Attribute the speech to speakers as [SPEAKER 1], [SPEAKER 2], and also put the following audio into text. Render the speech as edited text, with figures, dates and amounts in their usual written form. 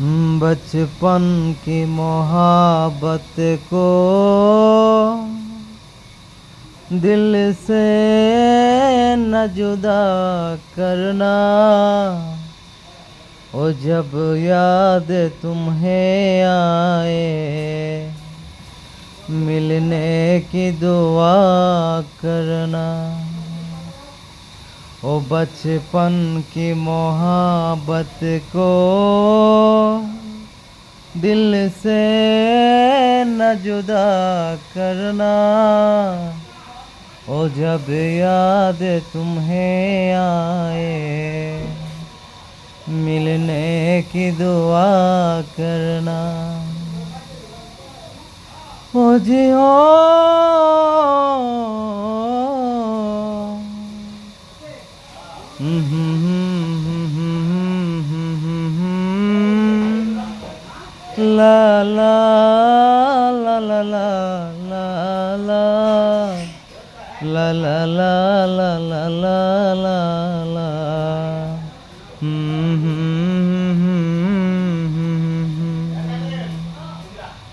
[SPEAKER 1] बचपन की मोहब्बत को दिल से न जुदा करना। ओ जब याद तुम्हें आए मिलने की दुआ करना। ओ बचपन की मोहब्बत को दिल से न जुदा करना। ओ जब याद तुम्हें आए मिलने की दुआ करना। ओ जी ओ ला ला ला ला ला ला ला ला ला ला ला ला ला ला